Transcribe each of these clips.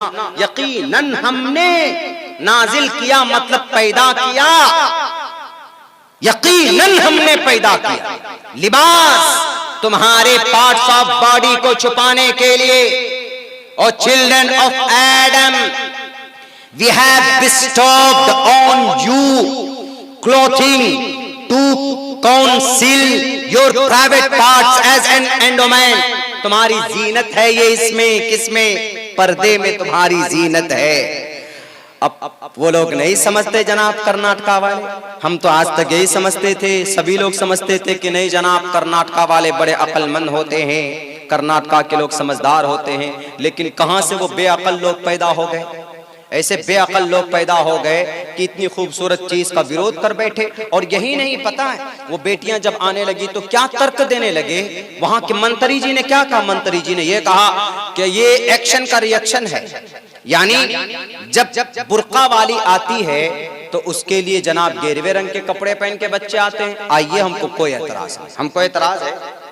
यकीनन हमने नाजिल किया मतलब पैदा किया, यकीनन हमने पैदा किया। लिबास तुम्हारे पार्ट्स ऑफ बॉडी को छुपाने के लिए। और children of Adam we have bestowed on you clothing to conceal your private parts as an endowment। तुम्हारी जीनत है ये, इसमें किसमें? पर्दे में तुम्हारी जीनत है। अब वो लोग नहीं समझते जनाब कर्नाटका वाले, हम तो आज तक यही समझते थे, सभी लोग समझते थे कि नहीं जनाब कर्नाटका वाले बड़े अक्लमंद होते हैं, कर्नाटका के लोग समझदार होते हैं। लेकिन कहां से वो बेअक्ल लोग पैदा हो गए? ऐसे बेअक्ल लोग पैदा हो गए कि इतनी खूबसूरत चीज का विरोध कर बैठे। और यही नहीं पता है, वो बेटियां जब आने लगी तो क्या तर्क देने लगे। वहां के मंत्री जी ने क्या कहा? मंत्री जी ने ये कहा कि ये एक्शन का रिएक्शन है, यानी जब बुर्का वाली आती है तो उसके लिए जनाब गेरवे रंग के कपड़े पहन के बच्चे आते हैं। आइए, हमको कोई एतराज नहीं, हमको एतराज है,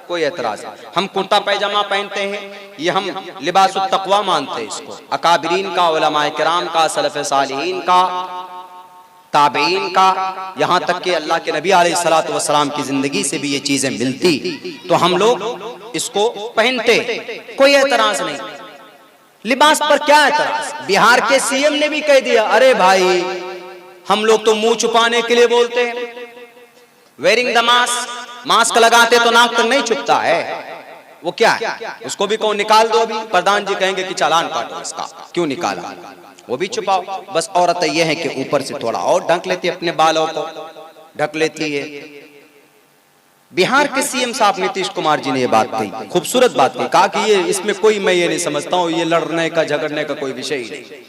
कोई एतराज नहीं। हम कुर्ता पैजामा पहनते हैं, ये हम लिबास तकवा मानते हैं इसको। अकाबिरीन का, उलमाए किराम का, सलफ़े सालिहीन का, ताबईन का, यहाँ तक कि अल्लाह के नबी अलैहिस्सलातु वस्सलाम की जिंदगी से भी ये चीजें मिलती, तो हम लोग इसको पहनते, कोई एतराज नहीं। लिबास पर क्या एतराज? बिहार के सीएम ने भी कह दिया, अरे भाई हम लोग तो मुंह छुपाने के लिए बोलते हैं, वेयरिंग द मास्क, मास्क लगाते तो नाक तक नहीं छुपता है, वो क्या है? उसको भी कौन निकाल दो। अभी प्रधान जी कहेंगे कि चालान काटो इसका, क्यों निकाला? वो भी छुपाओ। बस औरत ये है कि ऊपर से थोड़ा और ढक लेती है, अपने बालों को ढक लेती है। बिहार के सीएम साहब नीतीश कुमार जी ने ये बात कही, खूबसूरत बात कही, कहा कि ये इसमें कोई, मैं ये नहीं समझता हूं ये लड़ने का झगड़ने का कोई विषय ही नहीं।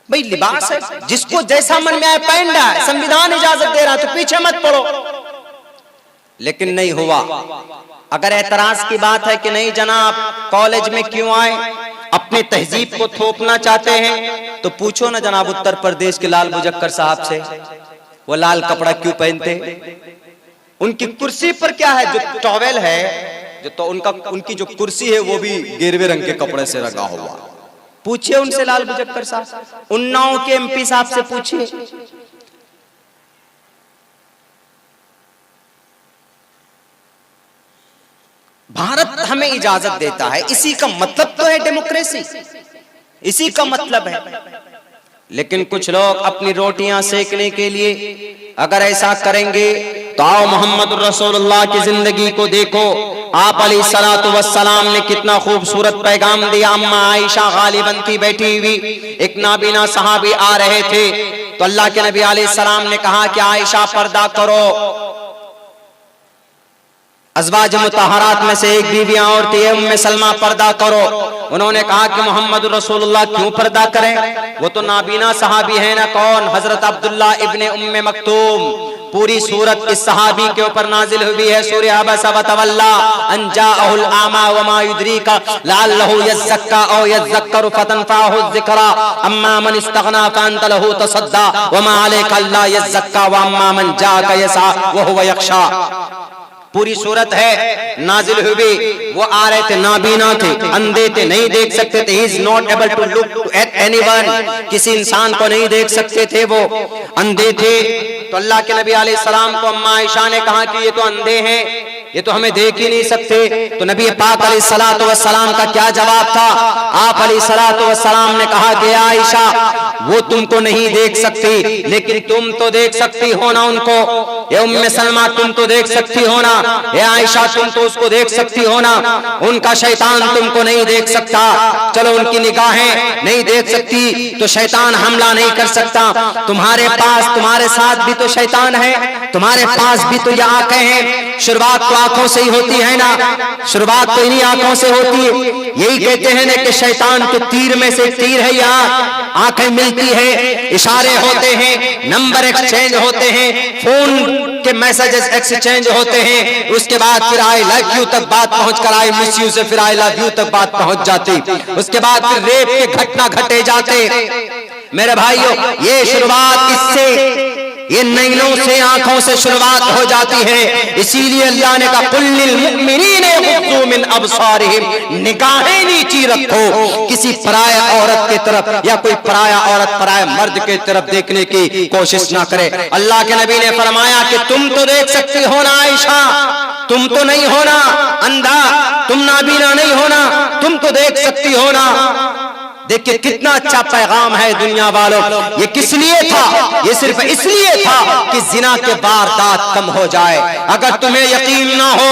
भाई लिबास है, जिसको जैसा मन में आए पहन रहा है, संविधान इजाजत दे रहा है, तो पीछे मत पड़ो। लेकिन नहीं हुआ। अगर एतराज की बात है कि नहीं जनाब कॉलेज में क्यों आए, अपने तहजीब को थोपना चाहते हैं, तो पूछो ना जनाब उत्तर प्रदेश के लाल मुजक्कर साहब से, वो लाल कपड़ा क्यों पहनते? उनकी कुर्सी पर क्या है? जो टॉवेल है, जो तो उनकी जो कुर्सी है वो भी गेरवे रंग के कपड़े से रंगा हुआ। पूछिए उनसे, लाल मुजक्कर साहब, उन्नाव के एमपी साहब से पूछिए। भारत हमें इजाजत देता है, इसी का मतलब तो है डेमोक्रेसी, इसी का मतलब है। लेकिन कुछ लोग अपनी रोटियां सेकने के लिए अगर ऐसा करेंगे तो आओ मोहम्मद रसूलुल्लाह की जिंदगी को देखो। आप अलैहिस्सलातु वस्सलाम ने कितना खूबसूरत पैगाम दिया। अम्मा आयशा गालिबन थी बैठी हुई, एक नाबीना सहाबी आ रहे थे, तो अल्लाह के नबी अलैहिस्सलाम ने कहा कि आयशा पर्दा करो। अज़वाज मुतहरात में से एक बीवियां और थी उम्मे सलमा, पर्दा करो। उन्होंने कहा कि मोहम्मद रसूलुल्लाह क्यों पर्दा करें? वो तो नाबीना सहाबी है ना। कौन? हजरत अब्दुल्ला इब्ने उम्मे मक्तूम। पूरी सूरत इस सहाबी के ऊपर नाजिल हुई है, सूरह अबसा व तवल्ला अन जाअहुल आमा व मा युद्रीका लअल्लहु यज़क्का औ यज़क्करु फतनफअहु ज़िक्रा अम्मा मन इस्तगना फअंत लहु तसद्दा व मा अलैका अल्ला यज़क्का व अम्मा मन जाअका यसा व हुवा यख्शा। पूरी सूरत है नाजिल हुई। वो आ रहे थे, नाबीना थे, अंधे थे, नहीं देख सकते थे। He is not able to look at anyone, किसी इंसान को नहीं देख सकते थे, वो अंधे थे। तो अल्लाह के नबी अलैहि सलाम को अम्मा आयशा ने कहा कि ये तो अंधे हैं, ये तो हमें देख ही नहीं सकते। तो नबी पाक अलैहिस्सलातु वस्सलाम का क्या जवाब था? आप अलैहिस्सलातु वस्सलाम ने कहा कि आयशा वो तुमको नहीं देख सकती, लेकिन तुम तो देख सकती हो ना उनको। ये उम्मे सलमा तुम तो देख सकती हो ना, ये आयशा तुम तो उसको देख सकती हो ना। उनका शैतान तुमको नहीं देख सकता। चलो उनकी निगाहें नहीं देख सकती तो शैतान हमला नहीं कर सकता। तुम्हारे पास, तुम्हारे साथ भी तो शैतान है, तुम्हारे पास भी तो ये आंखें हैं। शुरुआत तो आंखों से ही होती है ना, शुरुआत तो इन्हीं आंखों से होती है। यही कहते हैं ना कि शैतान तो तीर में से तीर है। यहाँ आंखें मिलती है, इशारे होते हैं, नंबर एक्सचेंज होते हैं, फोन के मैसेजेस एक्सचेंज होते हैं। उसके बाद फिर आई लव यू तक बात पहुंच कर आई मिस यू से फिर आई लव यू तक बात पहुंच जाती। उसके बाद फिर रेप के घटना घटे जाते। मेरे भाइयों, ये शुरुआत इससे ये नैनों से, आंखों से शुरुआत हो जाती है। इसीलिए अल्लाह ने कहा कुल्लिल मुमिनीना यग़ुद्दू मिन अबसारिहिम, निगाहें नीची रखो, किसी पराया औरत की तरफ या कोई पराया औरत पराया मर्द की तरफ देखने की कोशिश ना करे। अल्लाह के नबी ने फरमाया कि तुम तो देख सकती हो ना आयशा, तुम तो नहीं हो ना अंधा, तुम नाबीना नहीं हो ना, तुम तो देख सकती हो ना। देखिए कितना अच्छा पैगाम है दुनिया वालों। ये किस लिए था? ये सिर्फ इसलिए था कि जिना के वारदात कम हो जाए। अगर तुम्हें यकीन ना हो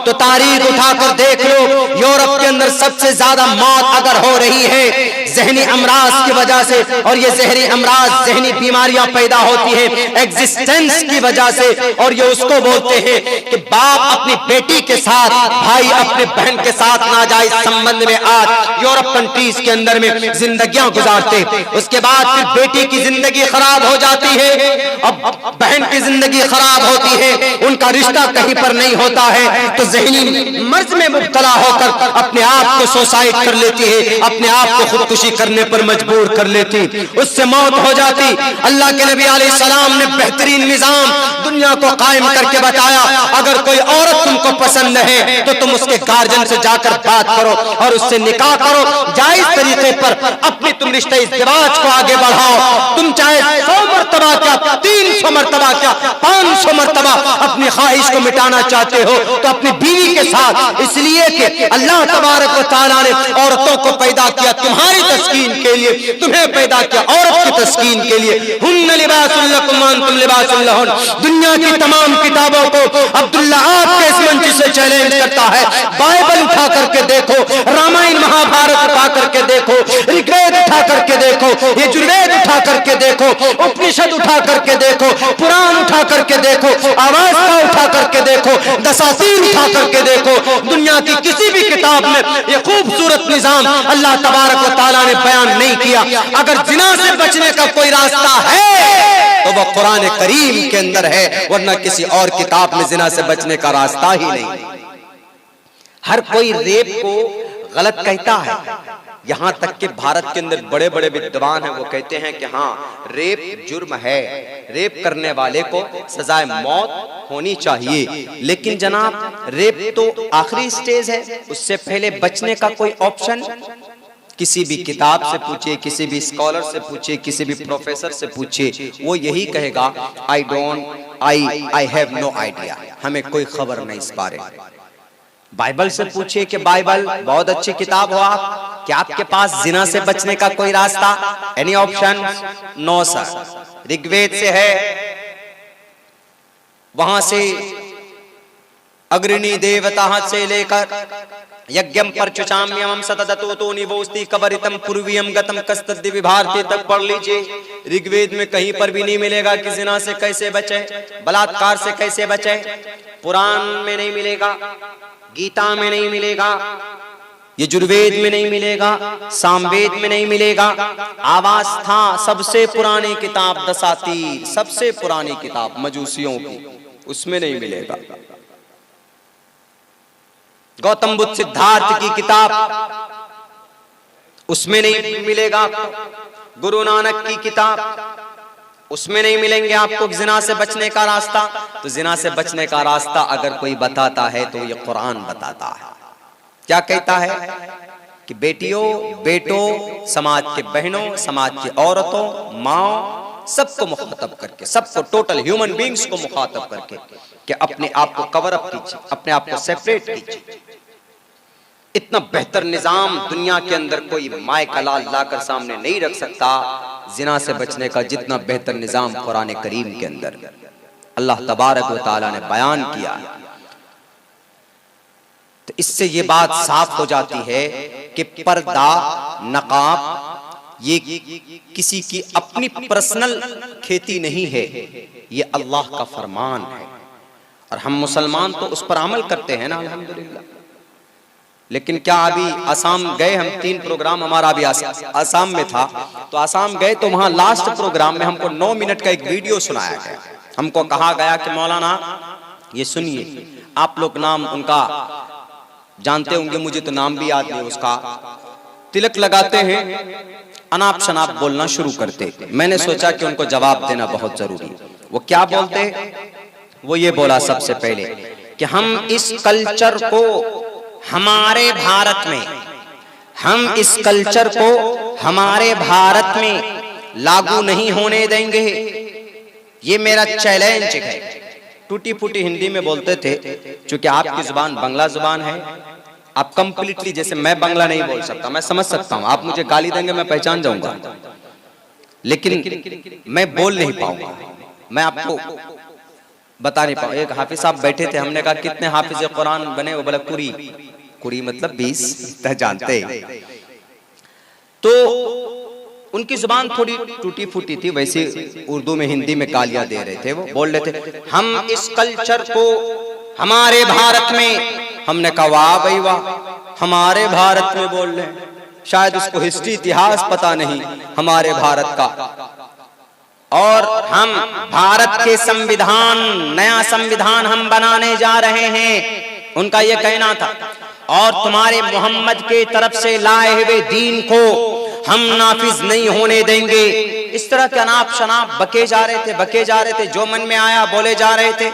तो तारीख उठाकर देख लो, यूरोप के अंदर सबसे ज्यादा मौत अगर हो रही है जहनी अमराज की वजह से, और ये जहनी अमराज, जहनी बीमारियां पैदा होती है एग्जिस्टेंस की वजह से, और ये उसको बोलते हैं कि बाप अपनी बेटी के साथ, भाई अपने बहन के साथ नाजायज संबंध में आज यूरोप कंट्रीज के अंदर में जिंदगियां गुजारते। उसके बाद फिर बेटी की जिंदगी खराब हो जाती है, अब बहन की जिंदगी खराब होती है, उनका रिश्ता कहीं पर नहीं होता है, तो जहनी मर्ज में मुब्तला होकर अपने आप को सुसाइड कर लेती है, अपने आप को खुदकुशी करने पर मजबूर कर लेती, उससे मौत हो जाती। अल्लाह के नबी अलैहि सलाम ने बेहतरीन निजाम दुनिया को कायम करके बताया, अगर कोई औरत तुमको पसंद है तो तुम उसके गार्जियन से जाकर बात करो और उससे निकाह करो, जायज तरीके पर अपनी तुम रिश्ते इज़्दिवाज को आगे बढ़ाओ। तुम चाहे 100 मरतबा क्या, 300 मरतबा क्या, 500 मरतबा अपनी ख्वाहिश को मिटाना चाहते हो तो अपनी बीवी के साथ, इसलिए कि अल्लाह तबारक व तआला ने औरतों को पैदा किया तुम्हारी तस्कीन के लिए, तुम्हें पैदा किया औरत की तस्कीन के लिए। हुन्ना लिबासुल लकुम व अंतुम लिबासुल लहुन। दुनिया की तमाम किताबों को अब्दुल्ला आपके इस मंच से चैलेंज करता है, बाइबल उठा करके देखो, रामायण महाभारत उठा करके देखो, ऋग्वेद उठा करके देखो, यजुर्वेद उठा करके देखो, उपनिषद उठा करके देखो, पुराण उठा करके देखो, अवास्ता उठा करके देखो, दसातीर उठा करके देखो, दुनिया की किसी भी किताब में ये खूबसूरत निजाम अल्लाह तबारक व तआला ने बयान नहीं किया। अगर जिना से बचने का कोई रास्ता है तो वह कुरान करीम के अंदर है, वरना किसी और किताब में जिना से बचने का रास्ता ही नहीं। हर कोई रेप को गलत कहता है, यहाँ तक कि भारत के अंदर बड़े बड़े विद्वान हैं, वो कहते हैं कि हाँ रेप जुर्म है, रेप करने वाले को सजाए मौत होनी चाहिए। लेकिन जनाब रेप तो आखिरी स्टेज है, उससे पहले बचने का कोई ऑप्शन, किसी भी किताब से पूछिए, किसी भी स्कॉलर से पूछिए, किसी भी प्रोफेसर से पूछिए, वो यही कहेगा आई हैव नो आइडिया, हमें कोई खबर नहीं इस बारे में। बाइबल से पूछिए कि बाइबल बहुत अच्छी किताब हो आप, क्या आपके पास जिना से बचने का कोई रास्ता, any option? No sir. Rigveda से है, वहां से अग्रणी देवता से लेकर यज्ञम परचुचाम्यम सतदतो निवोस्ति कबरितम पूर्वीयम गतम कस्तद्दि विभारती तक पढ़ लीजिए। ऋग्वेद में कहीं पर भी नहीं मिलेगा कि जिना से कैसे बचे, बलात्कार से कैसे बचे, पुराण में नहीं मिलेगा, गीता में नहीं मिलेगा, यजुर्वेद में नहीं मिलेगा, सामवेद में नहीं मिलेगा, आवास्था सबसे पुरानी किताब दसातीर, सबसे पुरानी किताब मजूसियों की, उसमें नहीं मिलेगा। गौतम बुद्ध सिद्धार्थ की किताब, उसमें नहीं मिलेगा। गुरु नानक की किताब, उसमें नहीं मिलेंगे आपको जिना से बचने का रास्ता। तो जिना से बचने का रास्ता अगर कोई बताता है तो ये कुरान बताता है। क्या कहता है कि बेटियों, बेटों, समाज के बहनों, समाज की औरतों, माओ, सबको मुखातब करके, सबको टोटल ह्यूमन बींग्स को मुखातब करके कि अपने आप को कवर अप कीजिए, अपने आप को सेपरेट कीजिए। इतना बेहतर निजाम दुनिया के अंदर कोई माए का लाल लाकर सामने नहीं रख सकता जिना से बचने का, जितना बेहतर निजाम कुरान करीम के अंदर अल्लाह तबारक व तआला ने बयान किया। तो इससे ये बात साफ हो जाती है कि पर्दा, नकाब ये किसी की अपनी पर्सनल खेती नहीं है, ये अल्लाह का फरमान है। और हम मुसलमान तो उस पर अमल करते हैं ना, अल्हम्दुलिल्लाह। लेकिन क्या अभी आसाम गए हम, 3 प्रोग्राम हमारा अभी आसाम में था, तो आसाम गए तो वहां लास्ट प्रोग्राम में हमको 9 मिनट का एक वीडियो सुनाया गया। हमको कहा गया कि मौलाना ये सुनिए, आप लोग नाम उनका जानते होंगे, मुझे तो नाम भी याद नहीं उसका, तिलक लगाते हैं, अनाप शनाप बोलना शुरू करते। मैंने सोचा कि उनको जवाब देना बहुत जरूरी। वो क्या बोलते, वो ये बोला सबसे पहले कि हम इस कल्चर को हमारे भारत में, हम इस कल्चर को हमारे भारत में लागू नहीं होने देंगे। ये मेरा चैलेंज है। टूटी फूटी हिंदी में बोलते थे, क्योंकि आपकी जुबान बांग्ला जुबान है, आप कंप्लीटली, जैसे मैं बांग्ला नहीं बोल सकता, मैं समझ सकता हूं, आप मुझे गाली देंगे मैं पहचान जाऊंगा, लेकिन मैं बोल नहीं पाऊंगा, मैं आपको बता नहीं पाऊंगा। एक हाफिज साहब बैठे थे, हमने कहा कितने हाफिज कुरान बने, वो बोला कुरी, कुरी मतलब 20, जानते हैं। तो उनकी जुबान थोड़ी टूटी फूटी थी, वैसे उर्दू में हिंदी में गालियां दे रहे थे। वो बोल रहे थे हम इस कल्चर को हमारे भारत में, हमने कहा वाह भाई वाह, हमारे भारत में बोल रहे हैं, शायद उसको हिस्ट्री इतिहास पता नहीं हमारे भारत का। और हम भारत के संविधान, नया संविधान हम बनाने जा रहे हैं, उनका यह कहना था। और तुम्हारे मोहम्मद के तरफ से लाए हुए दीन को हम नाफिज नहीं होने देंगे। इस तरह के अनाप शनाप बके जा रहे थे, बके जा रहे थे, जो मन में आया बोले जा रहे थे।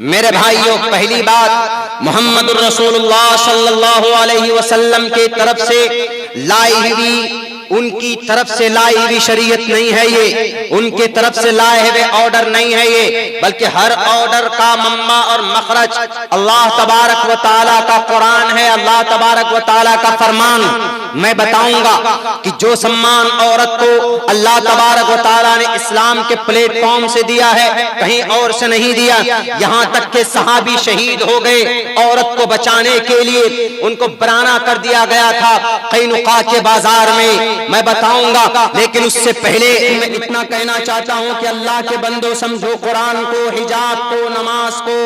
मेरे भाइयों, पहली बात, मोहम्मद रसूलुल्लाह सल्लल्लाहु अलैहि वसल्लम के तरफ से लाई हुई, उनकी तरफ से लाई हुई शरीयत नहीं है ये, उनके तरफ से लाए हुए ऑर्डर नहीं है ये, बल्कि हर ऑर्डर का मम्मा और मखरज अल्लाह तबारक व तआला का कुरान है, अल्लाह तबारक व तआला का फरमान। मैं बताऊंगा कि जो सम्मान औरत को अल्लाह तबारक व तआला ने इस्लाम के प्लेटफॉर्म से दिया है, कहीं और से नहीं दिया। यहाँ तक के सहाबी शहीद हो गए औरत को बचाने के लिए, उनको बराना कर दिया गया था कैनुका के बाजार में, मैं बताऊंगा। लेकिन उससे पहले मैं इतना कहना चाहता हूं कि अल्लाह के बंदो समझो, कुरान को, हिजाब को, नमाज को,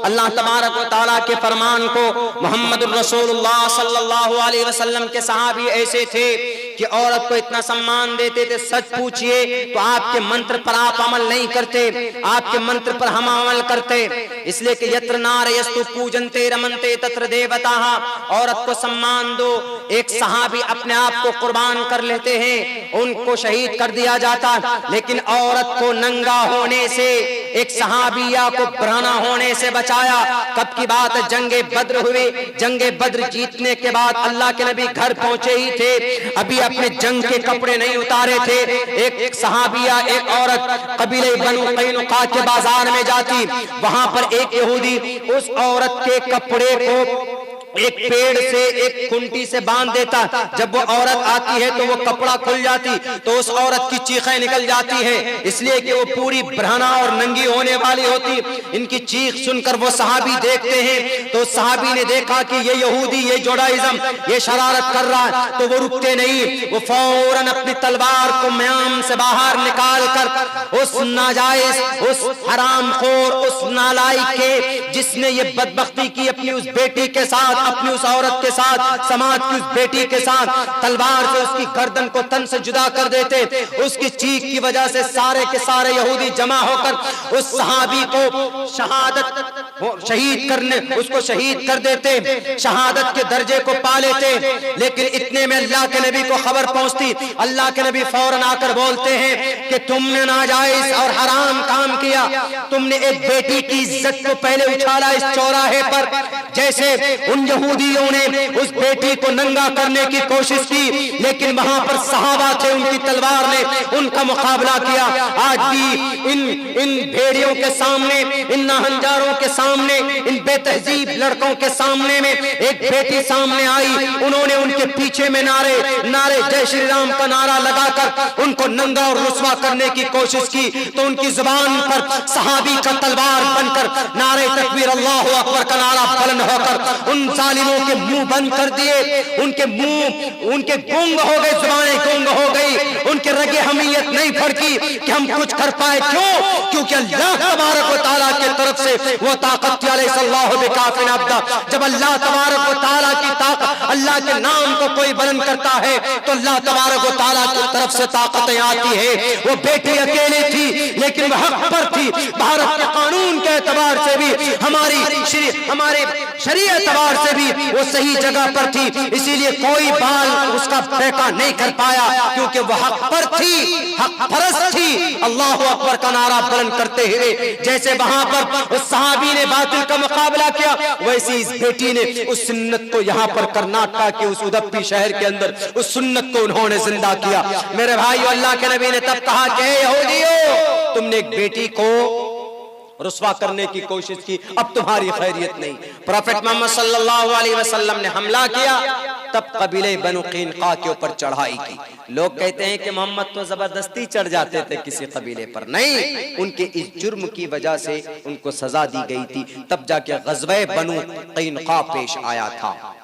अल्लाह तबारक व तआला के फरमान को, मोहम्मद रसूलुल्लाह सल्लल्लाहु अलैहि वसल्लम के सहाबी ऐसे थे कि औरत को इतना सम्मान देते थे, सच पूछिए तो आपके मंत्र पर आप अमल नहीं करते, आपके मंत्र पर हम अमल करते। इसलिए कि यत्र नारयस्तु पूजन्ते रमन्ते तत्र देवताः, औरत को सम्मान दो। एक सहाबी अपने आप को कुर्बान कर लेते हैं, उनको शहीद कर दिया जाता, लेकिन औरत को नंगा होने से, एक सहाबिया को बराना होने से बचाया। कब की बात है, जंगे बद्र हुए, जंगे बद्र जीतने के बाद अल्लाह के नबी घर पहुंचे ही थे, अभी अपने जंग के कपड़े नहीं उतारे थे। एक सहाबिया, एक औरत कबीले बनु कैनुका के बाजार में जाती, वहां पर एक यहूदी उस औरत के कपड़े को एक पेड़ से, एक खुंटी से बांध देता। जब वो औरत आती है तो वो कपड़ा खुल जाती, तो उस औरत की चीखें निकल जाती हैं, इसलिए कि वो पूरी बरहना और नंगी होने वाली होती। इनकी चीख सुनकर वो सहाबी देखते हैं, तो सहाबी ने देखा कि ये यहूदी, ये जोडाइज्म, ये शरारत कर रहा है, तो वो रुकते नहीं। वो फौरन अपनी तलवार को म्यान से बाहर निकाल कर उस नाजायज, उस हरामखोर, उस नालायक के, जिसने ये बदबख्ती की अपनी उस बेटी के साथ, अपनी उस औरत के साथ, समाज की उस बेटी के साथ, तलवार से उसकी गर्दन को तन से जुदा कर देते। उसकी चीख की वजह से सारे के सारे यहूदी जमा होकर उस सहाबी को शहीद करने, उसको शहीद कर देते, शहादत के दर्जे को पा लेते। लेकिन इतने में अल्लाह के नबी को खबर पहुंचती, अल्लाह के नबी फौरन आकर बोलते हैं कि तुमने नाजायज और हराम काम किया, तुमने एक बेटी की इज्जत को पहले उछाला इस चौराहे पर, जैसे उन यहूदियों ने उस बेटी को नंगा करने की कोशिश की, लेकिन वहां पर सहाबा थे, उनकी तलवार ने उनका मुकाबला किया। आज भी इन भेड़ियों के सामने, इन नाहंजारों के सामने, इन बेतहजीब लड़कों के सामने में एक बेटी सामने आई, उन्होंने उनके पीछे में नारे जय श्री राम का नारा लगाकर उनको नंगा और रुस्वा करने की कोशिश की, तो उनकी जुबान पर सहाबी का तलवार बनकर नारे तकबीर अल्लाहु अकबर का नारा बुलंद होकर उन जालिमों के मुंह बंद कर दिए, उनके मुंह, उनके गुंग हो गए, जुबानें गुंग हो गई, उनके रगे हमीयत नहीं फड़की कि हम कुछ कर पाए। क्यों? क्योंकि अल्लाह तबारक व तआला की तरफ से वो ताकत अलैहिस्सलाहु बिकाफिन अब्दा। जब अल्लाह तबारक व तआला की ताकत, अल्लाह के नाम को कोई बुलंद करता है तो अल्लाह तबारक व तआला की तरफ से ताकतें आती है। वो बेटी अकेली थी, लेकिन वह हक पर थी। भारत के कानून के एतबार से भी, हमारे शरीयत एतबार से भी वो सही जगह पर थी, इसीलिए कोई बाल उसका फेंका नहीं कर पाया, क्योंकि वो हक पर थी, हक परस्त थी। अल्लाह अकबर का नारा बुलंद करते हुए जैसे वहां पर उस सहाबी ने बातिल का मुकाबला किया, वैसे इस बेटी ने उस सुन्नत को यहाँ पर कर्नाटक के उस उदप्पी शहर के अंदर उस सुन्नत को उन्होंने जिंदा किया। मेरे भाई, अल्लाह के नबी ने तब कहा कि यहूदियों, तुमने एक बेटी को रुस्वा करने की कोशिश की, अब तुम्हारी खैरियत नहीं। प्रॉफेट मोहम्मद सल्लल्लाहु अलैहि वसल्लम ने हमला किया, तब कबीले बनु क़ैनुक़ा के ऊपर चढ़ाई की। लोग कहते हैं कि मोहम्मद तो जबरदस्ती चढ़ जाते थे किसी कबीले पर, नहीं, उनके इस जुर्म की वजह से उनको सजा दी गई थी, तब जाके ग़ज़वे बनु क़ैनुक़ा पेश आया था।